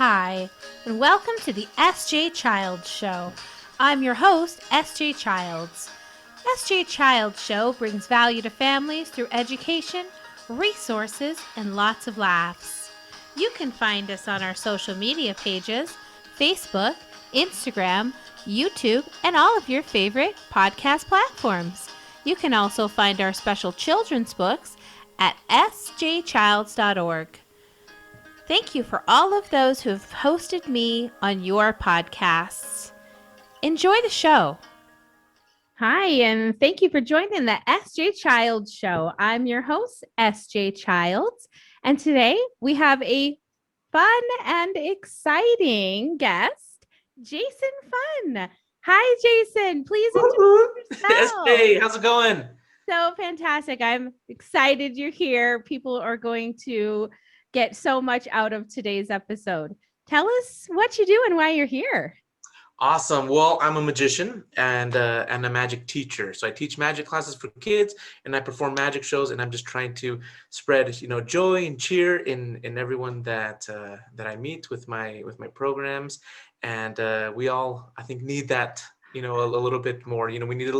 Hi, and welcome to the S.J. Childs Show. I'm your host, S.J. Childs. S.J. Childs Show brings value to families through education, resources, and lots of laughs. You can find us on our social media pages, Facebook, Instagram, YouTube, and all of your favorite podcast platforms. You can also find our special children's books at sjchilds.org. Thank you for all of those who have hosted me on your podcasts. Enjoy the show. Hi, and thank you for joining the S.J. Childs Show. I'm your host, S.J. Childs, and today we have a fun and exciting guest, Jason Fun. Hi, Jason. Please introduce yourself. SJ, how's it going? So fantastic. I'm excited you're here. People are going to get so much out of today's episode. Tell us what you do and why you're here. Awesome. Well, I'm a magician and a magic teacher. So I teach magic classes for kids, and I perform magic shows. And I'm just trying to spread, joy and cheer in everyone that I meet with my programs. And we all, I think, need that, a little bit more. We need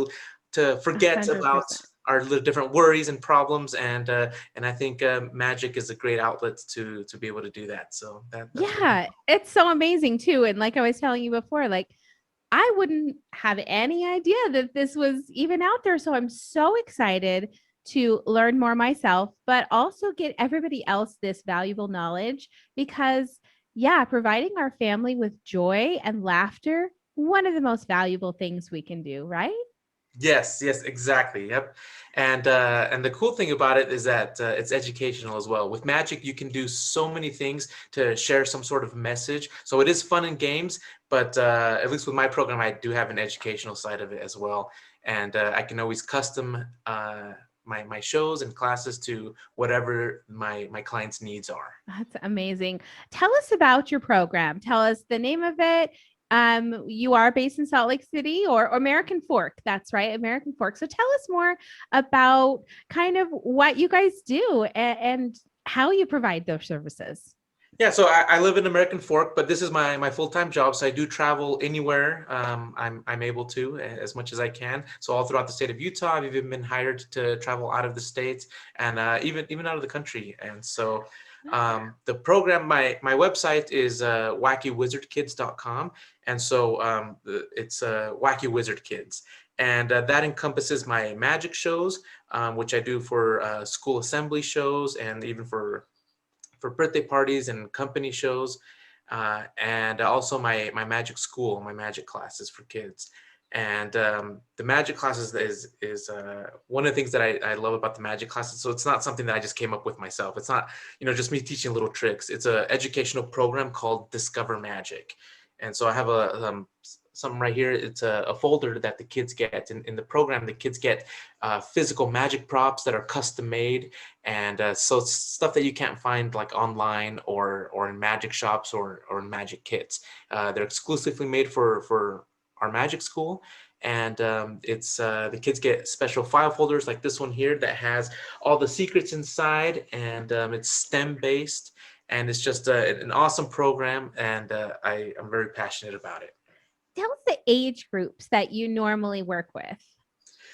to forget 100%. about our little different worries and problems, and I think magic is a great outlet to be able to do that. So that's Yeah, it's so amazing too. And like I was telling you before, I wouldn't have any idea that this was even out there. So I'm so excited to learn more myself, but also get everybody else this valuable knowledge because, yeah, providing our family with joy and laughter, one of the most valuable things we can do, right? Yes, exactly. Yep. And the cool thing about it is that it's educational as well. With magic, you can do so many things to share some sort of message. So it is fun and games, but at least with my program, I do have an educational side of it as well. And I can always custom my shows and classes to whatever my clients' needs are. That's amazing. Tell us about your program. Tell us the name of it. You are based in Salt Lake City or American Fork. That's right, American Fork. So tell us more about kind of what you guys do and how you provide those services. Yeah, so I live in American Fork, but this is my full-time job. So I do travel anywhere I'm able to as much as I can. So all throughout the state of Utah, I've even been hired to travel out of the state and even out of the country. And so the program, my website is wackywizardkids.com, and so it's Wacky Wizard Kids. And that encompasses my magic shows, which I do for school assembly shows and even for birthday parties and company shows, and also my magic school, my magic classes for kids. And the magic classes is one of the things that I love about the magic classes. So it's not something that I just came up with myself. It's not just me teaching little tricks. It's an educational program called Discover Magic, and so I have something right here. It's a folder that the kids get in the program. The kids get physical magic props that are custom made, and so it's stuff that you can't find like online or in magic shops or in magic kits. They're exclusively made for our magic school, and it's the kids get special file folders like this one here that has all the secrets inside, and it's STEM based, and it's just an awesome program, and I'm very passionate about it. Tell us the age groups that you normally work with.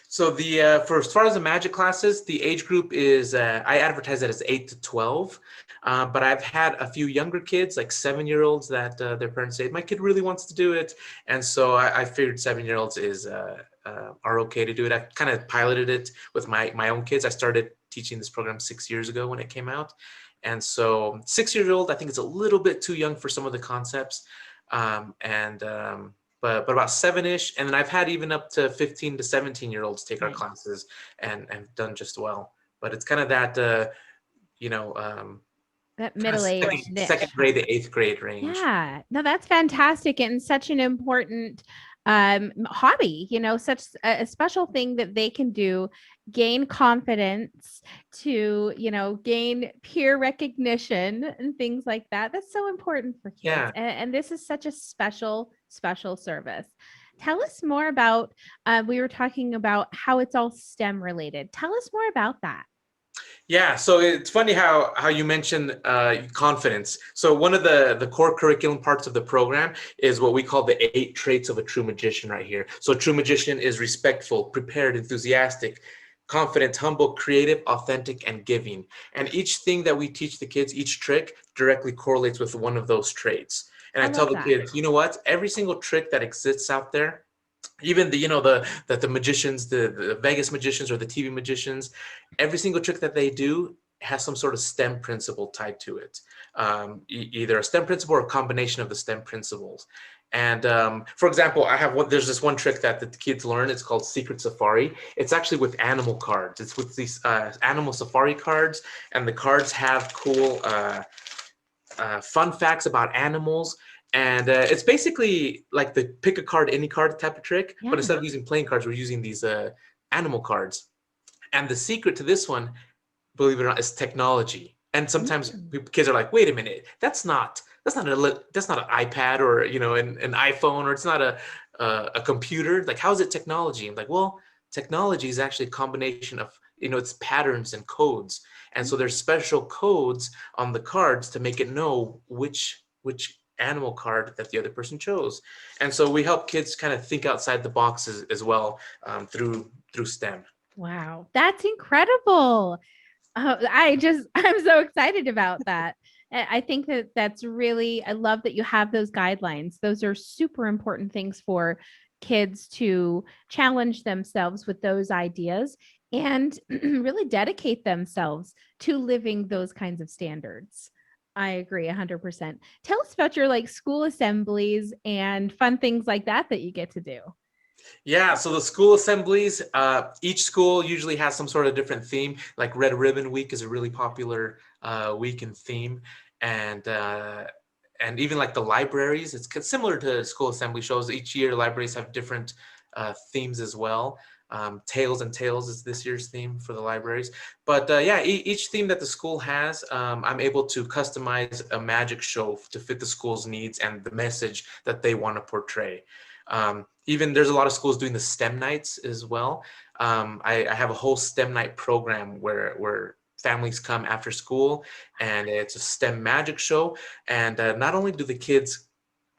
So the for as far as the magic classes, the age group is I advertise it as 8 to 12, but I've had a few younger kids, like 7-year-olds, that their parents say my kid really wants to do it, and so I figured 7-year-olds are okay to do it. I kind of piloted it with my own kids. I started teaching this program 6 years ago when it came out, and so 6-year-old I think it's a little bit too young for some of the concepts, and but about 7-ish, and then I've had even up to 15 to 17-year-olds take our Nice. classes and done just well. But it's kind of that you know That kind of middle age second niche. grade to eighth grade range. Yeah, no, that's fantastic and such an important hobby, such a special thing that they can do, gain confidence to, gain peer recognition and things like that. That's so important for kids. Yeah. And this is such a special service. Tell us more about, we were talking about how it's all STEM related. Tell us more about that. Yeah, so it's funny how you mentioned confidence. So one of the core curriculum parts of the program is what we call the 8 traits of a true magician right here. So a true magician is respectful, prepared, enthusiastic, confident, humble, creative, authentic, and giving. And each thing that we teach the kids, each trick directly correlates with one of those traits. And I I tell love the that. kids, you know what? Every single trick that exists out there, even the the magicians, the Vegas magicians or the TV magicians, every single trick that they do has some sort of STEM principle tied to it. Either a STEM principle or a combination of the STEM principles. And for example, there's this one trick that the kids learn. It's called Secret Safari. It's actually with animal cards. It's with these animal safari cards, and the cards have cool fun facts about animals. And it's basically like the pick a card, any card type of trick, but Yeah. instead of using playing cards, we're using these animal cards. And the secret to this one, believe it or not, is technology. And sometimes Mm. kids are like, "Wait a minute, that's not an iPad or an iPhone, or it's not a computer. Like, how is it technology?" I'm like, "Well, technology is actually a combination of it's patterns and codes, and so there's special codes on the cards to make it know which animal card that the other person chose." And so we help kids kind of think outside the box as well, through STEM. Wow, that's incredible. I'm so excited about that. I think that that's really, I love that you have those guidelines. Those are super important things for kids to challenge themselves with those ideas and really dedicate themselves to living those kinds of standards. I agree 100%. Tell us about your like school assemblies and fun things like that that you get to do. Yeah, so the school assemblies, each school usually has some sort of different theme. Like Red Ribbon Week is a really popular week and theme, and even like the libraries, it's similar to school assembly shows. Each year, libraries have different themes as well. Tales and Tales is this year's theme for the libraries. But yeah, each theme that the school has, I'm able to customize a magic show to fit the school's needs and the message that they want to portray. Even there's a lot of schools doing the STEM nights as well. I have a whole STEM night program where families come after school, and it's a STEM magic show. And not only do the kids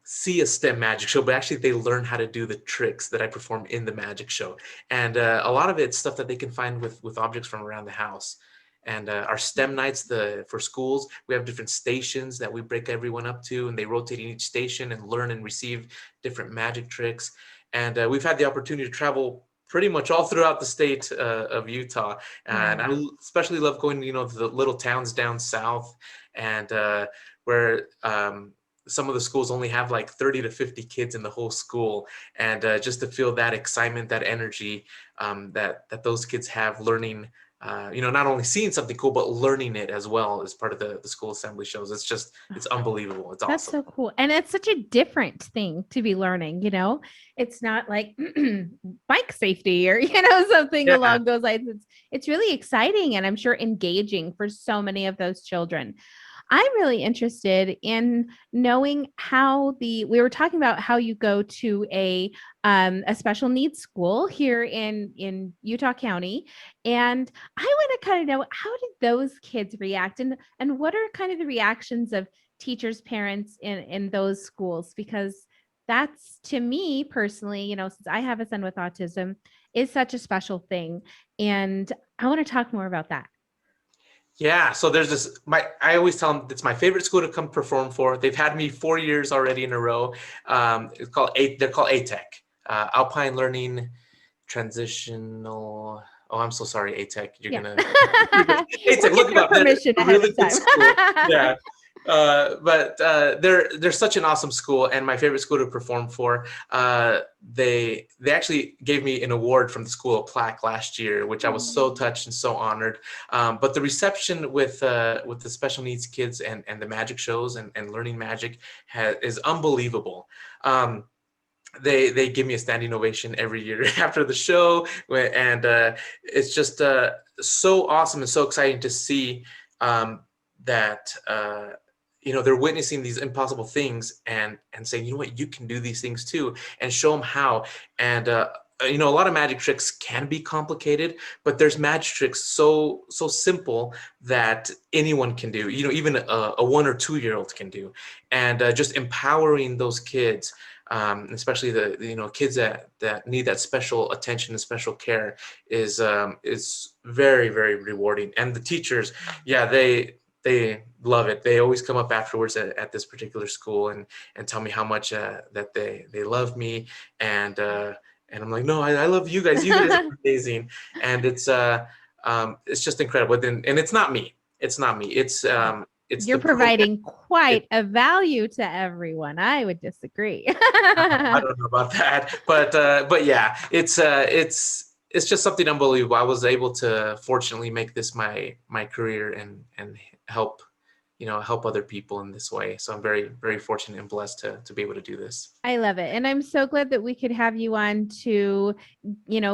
see a STEM magic show, but actually they learn how to do the tricks that I perform in the magic show. And a lot of it's stuff that they can find with objects from around the house. And our STEM nights, for schools, we have different stations that we break everyone up to, and they rotate in each station and learn and receive different magic tricks. And we've had the opportunity to travel pretty much all throughout the state of Utah. And I Wow. especially love going, to the little towns down south, and where some of the schools only have like 30 to 50 kids in the whole school. And just to feel that excitement, that energy, that those kids have learning, not only seeing something cool, but learning it as well as part of the school assembly shows. It's unbelievable. It's That's awesome. so cool. And it's such a different thing to be learning, you know? It's not like bike safety or, something Yeah. along those lines. It's really exciting and I'm sure engaging for so many of those children. I'm really interested in knowing how we were talking about how you go to a special needs school here in Utah County, and I want to kind of know how did those kids react, and what are kind of the reactions of teachers, parents in those schools, because that's to me personally, since I have a son with autism, is such a special thing, and I want to talk more about that. Yeah, so there's I always tell them it's my favorite school to come perform for. They've had me 4 years already in a row. They're called ATEC, Alpine Learning Transitional. Oh, I'm so sorry, ATEC. Yeah. ATEC, We'll get look them your up. They're permission a ahead really of good time. school. Yeah. But they're such an awesome school, and my favorite school to perform for. They actually gave me an award from the school, a plaque last year, which I was so touched and so honored. But the reception with the special needs kids and the magic shows and learning magic is unbelievable. They give me a standing ovation every year after the show, and it's just so awesome and so exciting to see that they're witnessing these impossible things and saying, you know what, you can do these things too, and show them how. And a lot of magic tricks can be complicated, but there's magic tricks so simple that anyone can do. Even a 1 or 2 year old can do, and just empowering those kids, especially the kids that need that special attention and special care, is very, very rewarding. And the teachers, yeah, they love it. They always come up afterwards at this particular school and tell me how much that they love me, and and I'm like, no, I love you guys. You guys are amazing, and it's just incredible. And it's not me. It's not me. It's You're the program. providing quite a value to everyone. I would disagree. I don't know about that, but yeah, it's just something unbelievable. I was able to fortunately make this my career and help help other people in this way. So I'm very, very fortunate and blessed to be able to do this. I love it. And I'm so glad that we could have you on to,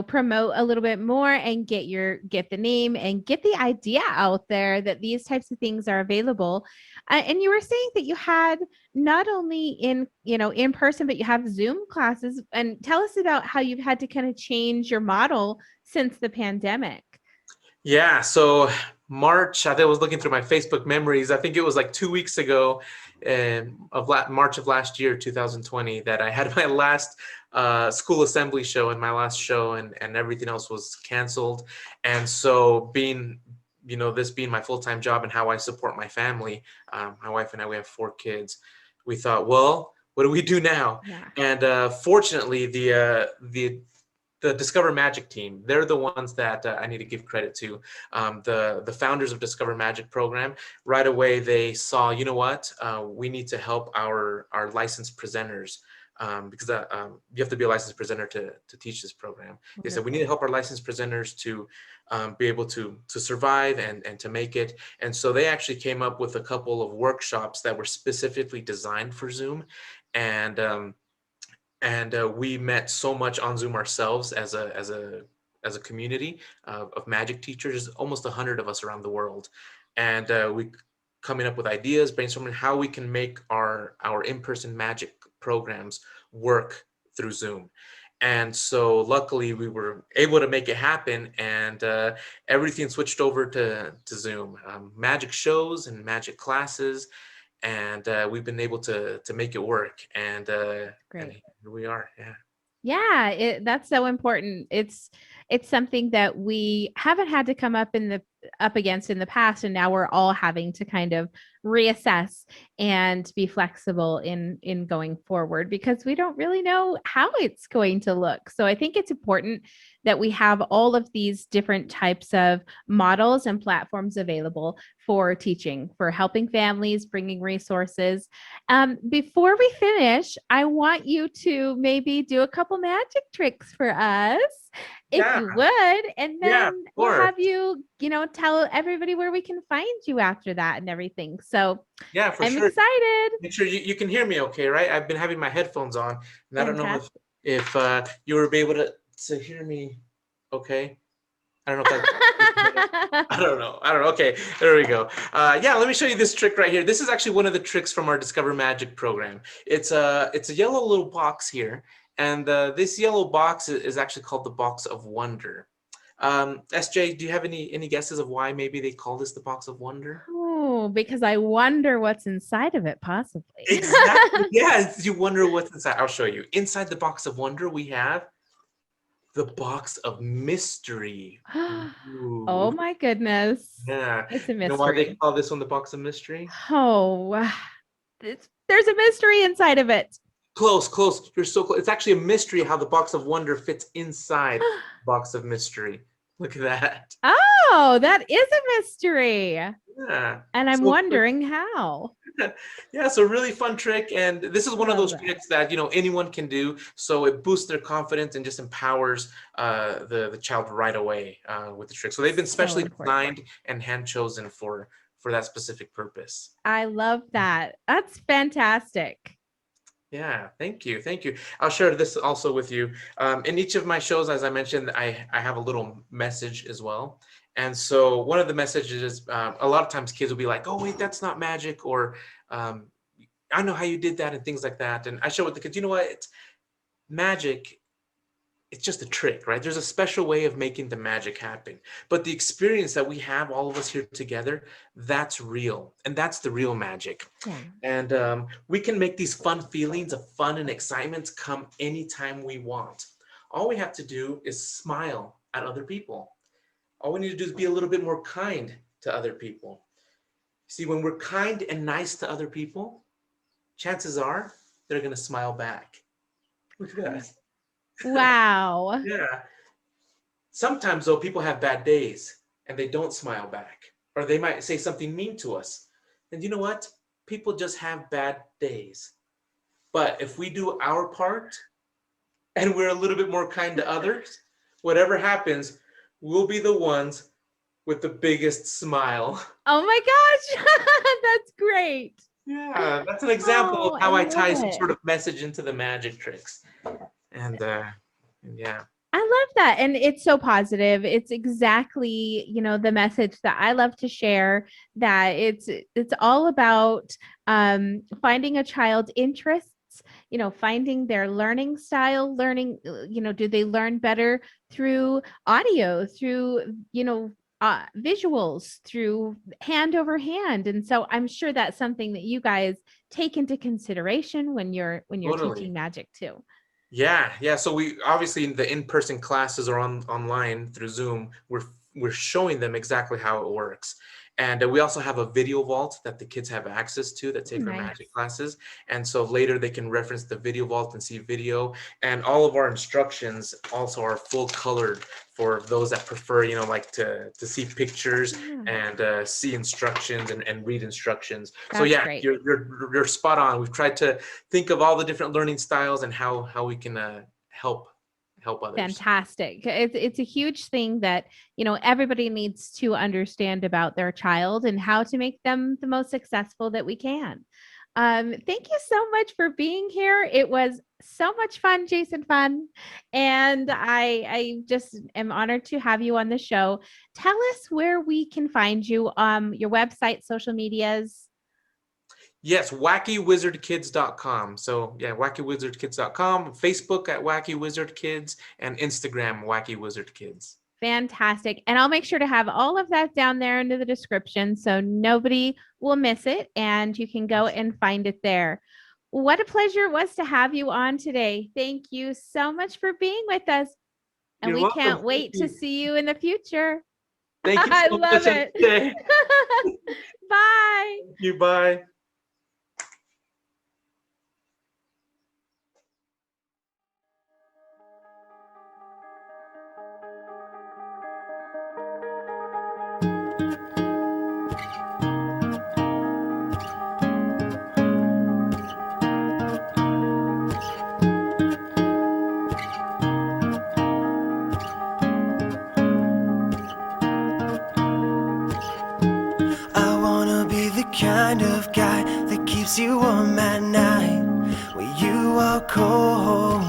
promote a little bit more and get the name and get the idea out there that these types of things are available. And you were saying that you had not only in person, but you have Zoom classes. And tell us about how you've had to kind of change your model since the pandemic. Yeah, so March, I think I was looking through my Facebook memories. I think it was like 2 weeks ago, March of last year, 2020, that I had my last school assembly show and my last show, and everything else was canceled. And so this being my full-time job and how I support my family, my wife and I, we have 4 kids. We thought, well, what do we do now? Yeah. And fortunately, the Discover Magic team, they're the ones that I need to give credit to. The founders of Discover Magic program, right away they saw, you know what, we need to help our licensed presenters, because you have to be a licensed presenter to teach this program. They said we need to help our licensed presenters to be able to survive and to make it. And so they actually came up with a couple of workshops that were specifically designed for Zoom. And we met so much on Zoom ourselves as a community of magic teachers, almost 100 of us around the world, and we coming up with ideas, brainstorming how we can make our in-person magic programs work through Zoom. And so luckily we were able to make it happen, and everything switched over to Zoom, magic shows and magic classes, and we've been able to make it work. And here we are. Yeah, that's so important. It's something that we haven't had to come up against in the past, and now we're all having to kind of reassess and be flexible in going forward, because we don't really know how it's going to look. So I think it's important that we have all of these different types of models and platforms available for teaching, for helping families, bringing resources. Before we finish, I want you to maybe do a couple magic tricks for us, if you would, and then we'll have you, tell everybody where we can find you after that and everything. So yeah, for I'm sure. excited. Make sure you can hear me okay, right? I've been having my headphones on, and I don't know if you were able to hear me okay. I don't know if that, I don't know. Okay, there we go. Yeah, let me show you this trick right here. This is actually one of the tricks from our Discover Magic program. It's a yellow little box here, and this yellow box is actually called the Box of Wonder. SJ, do you have any guesses of why maybe they call this the Box of Wonder? Oh, because I wonder what's inside of it, possibly. Exactly. Yeah, you wonder what's inside. I'll show you. Inside the Box of Wonder, we have the Box of Mystery. Oh my goodness. Yeah. It's a mystery. You know why they call this one the Box of Mystery? Oh, there's a mystery inside of it. Close. You're so close. It's actually a mystery how the Box of Wonder fits inside the Box of Mystery. Look at that. Oh, that is a mystery. Yeah. And I'm wondering how. Yeah, so really fun trick. And this is one of those tricks that, anyone can do. So it boosts their confidence and just empowers the child right away with the trick. So they've been specially designed and hand chosen for that specific purpose. I love that. That's fantastic. Yeah, thank you. I'll share this also with you. In each of my shows, as I mentioned, I have a little message as well. And so one of the messages is a lot of times kids will be like, oh, wait, that's not magic, or I know how you did that, and things like that. And I show with the kids, you know what? Magic it's just a trick, right? There's a special way of making the magic happen. But the experience that we have, all of us here together, that's real. And that's the real magic. Yeah. And we can make these fun feelings of fun and excitement come anytime we want. All we have to do is smile at other people. All we need to do is be a little bit more kind to other people. See, when we're kind and nice to other people, chances are they're going to smile back. Look at that. Wow. Yeah. Sometimes, though, people have bad days and they don't smile back, or they might say something mean to us. And you know what? People just have bad days. But if we do our part and we're a little bit more kind to others, whatever happens, we'll be the ones with the biggest smile. Oh my gosh. That's great. Yeah, that's an example of how I tie some it. sort of message into the magic tricks. And yeah. I love that. And it's so positive. It's exactly, the message that I love to share, that it's all about finding a child's interests, finding their learning style, learning, do they learn better through audio, through, visuals, through hand over hand. And so I'm sure that's something that you guys take into consideration when you're Totally. teaching magic too. Yeah. So we obviously, the in-person classes are online through Zoom. We're showing them exactly how it works. And we also have a video vault that the kids have access to that take our magic classes. And so later they can reference the video vault and see video. And all of our instructions also are full colored for those that prefer, like to see pictures and see instructions and read instructions. So yeah, great. you're spot on. We've tried to think of all the different learning styles and how we can help others. Fantastic. It's a huge thing that, everybody needs to understand about their child and how to make them the most successful that we can. Thank you so much for being here. It was so much fun, Jason Fun. And I just am honored to have you on the show. Tell us where we can find you, your website, social medias. Yes, wackywizardkids.com. So yeah, wackywizardkids.com, Facebook at Wacky Wizard Kids, and Instagram, Wacky Wizard Kids. Fantastic. And I'll make sure to have all of that down there into the description so nobody will miss it and you can go and find it there. What a pleasure it was to have you on today. Thank you so much for being with us. And You're we welcome. can't wait to see you in the future. Thank you so I much. love it. Bye. Thank you. Bye. Kind of guy that keeps you warm at night when you are cold.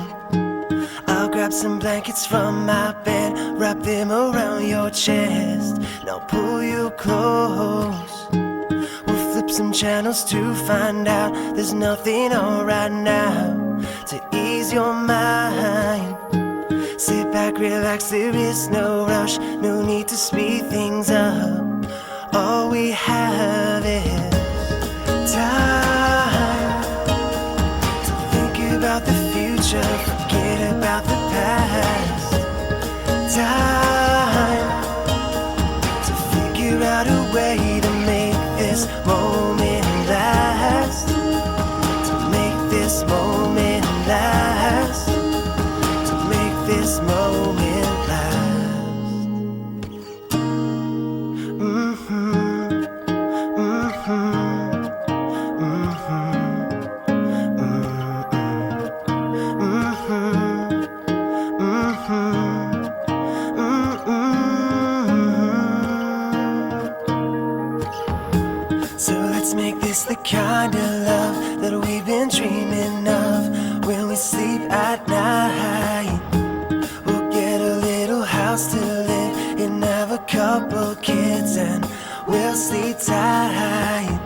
I'll grab some blankets from my bed, wrap them around your chest, and I'll pull you close. We'll flip some channels to find out there's nothing on right now to ease your mind. Sit back, relax, there is no rush, no need to speed things up. All we have is time to think about the future, forget about the past. Time to figure out a way to make this moment last. To make this moment last. To make this moment last. So let's make this the kind of love that we've been dreaming of when we sleep at night. We'll get a little house to live in, have a couple kids, and we'll sleep tight.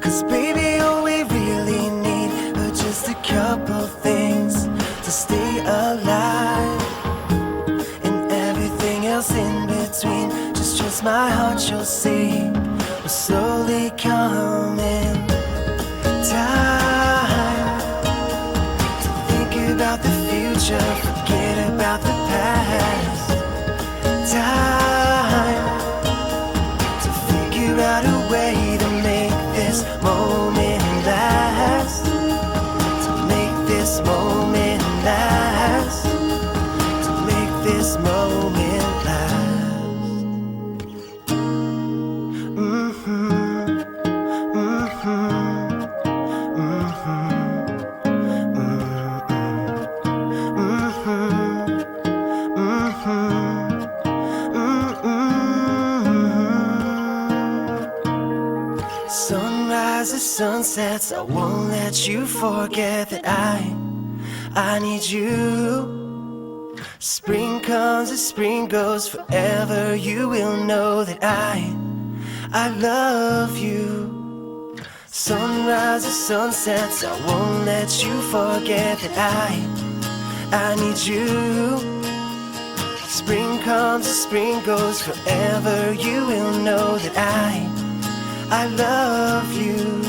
'Cause baby, all we really need are just a couple things to stay alive. as my heart you'll see will slowly come in time to think about the future, forget about the past. Time to figure out a way to make this moment last, to make this moment last, to make this moment last. Sunrises, sunsets, I won't let you forget that I need you. Spring comes as spring goes, forever you will know that I love you. Sunrises, sunsets, I won't let you forget that I need you. Spring comes as spring goes, forever you will know that I love you.